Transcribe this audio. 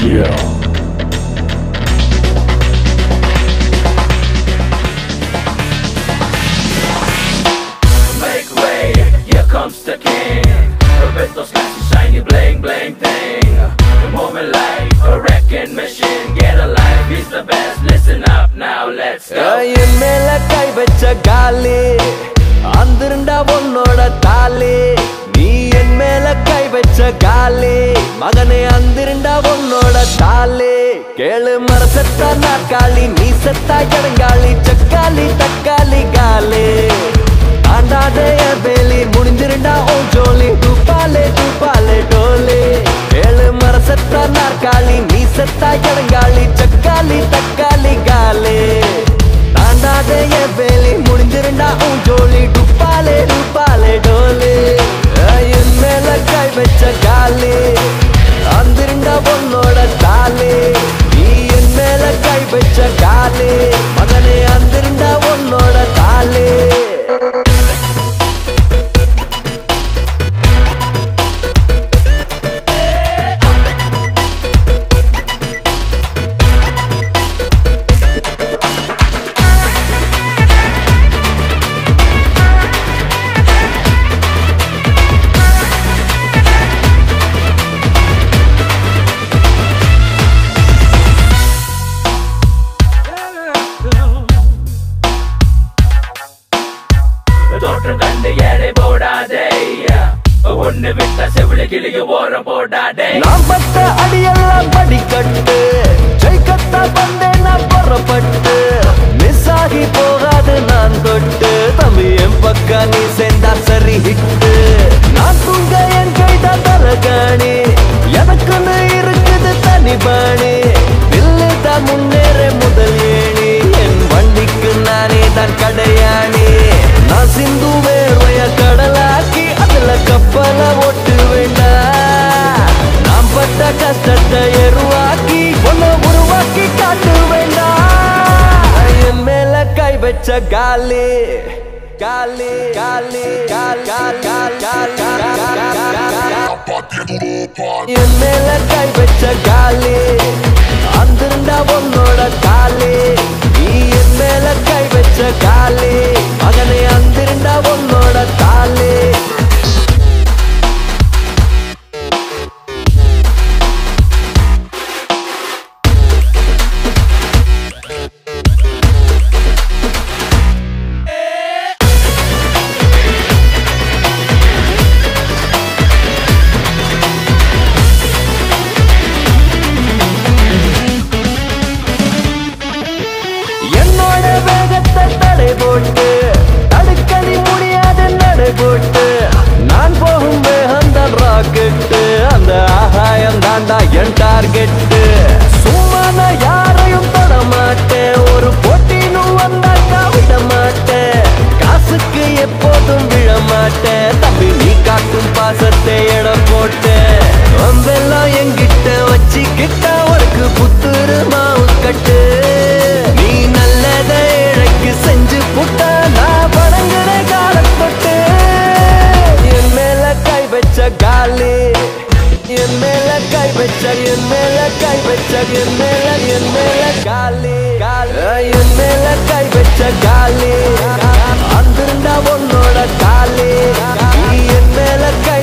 Make way, here comes the king. With those flashy shiny bling bling thing. The moment like a wrecking machine. Get alive, he's the best. Listen up now, let's go. என் மேல கை வச்ச காலி அந்திருண்டா உன்னோட தாலி. நீ என் மேல கை வச்ச காலி மகனே அந்திருண்டா உன்னோட தாலி. கேளு மரசத்தா நாற்காலி நீ செத்தா இடங்காலி சக்காலி தக்காளி காலி. ஆண்டாதே வேலி முடிஞ்சிருண்டா உன் ஜோலி தூப்பாலே தூப்பாலே டோலி. கேளு மரசத்தா நாற்காலி நீ செத்தா இடங்காலி சக்காலி தக்காளி காலி. ஆண்டாதே வேலி முடிஞ்சிருண்டா உன் ஜோலி டுப்பாலே டுப்பாலே டோலி. என் மேல கை வச்ச காலி அந்திருண்டா உன்னோட தாலி. நீ என் மேல கை வச்ச காலி மகனே அந்திருண்டா உன்னோட தாலி. தோற்றம் கண்டு எடை போடாதே. ஒன்னு விட்ட செவிலி கிளிய ஓரம் போடாதே. நான் பட்ட அடியெல்லாம் படிக்கட்டு ஜெயிக்கத்தா வந்தேன் நான் புறப்பட்டு. மிஸ் ஆகி போகாது நான் தொட்டு தம்பி என் பக்கா நீ சேர்ந்தா சரி ஹிட்டு. நான் தூங்க என் கைதான் தலகாணி எனக்குன்னு இருக்குது தனி பாணி. நில்லுதான் முன்னேற முதல் ஏணி என் வண்டிக்கு நானே தான் கடையாணி. நான் சிந்து வேர்வைய கடலாக்கி அதுல கப்பல ஓட்டு வேண்டா. நாம் பட்ட கஷ்டத்தை எருவாக்கி ஒன்ன உருவாக்கி காட்டு வேண்டா. என் மேல கை வச்ச காலி காலி காலி என் மேல கை வச்ச காலி அந்திருந்தா உன்னோட தாலி. நீ என் மேல கை வச்ச காலி மகனை அந்திருந்தா உன்னோட தாலி. என்னோட வேகத்தை தடை போட்டு தடுக்கடி முடியாத நடை போட்டு நான் போகும் வேகம் தான் ராக்கெட்டு. அந்த ஆகாயம் தாண்டா என் டார்கெட்டு. சும்மா நான் யாரையும் தொட மாட்டேன். ஒரு போட்டின்னு வந்தாக்கா விட மாட்டேன். காசுக்கு எப்போதும் விழ மாட்டேன். தம்பி நீ காட்டும் பாசத்தை இடம் போட்டேன். வம்பெல்லாம் என்கிட்ட வச்சுக்கிட்ட உனக்கு புத்துரு மாவு கட்டு. நீ நல்லத இழைக்கு செஞ்சு புட்ட நான் படங்குற காலப்பட்டு. என் மேல கை வச்ச காலி என் மேல கை வச்ச என் மேல கை வச்ச என் மேல காலி என் மேல கை வச்ச காலி அந்திருந்தா உன்னோட தாலி. நீ என் மேல கை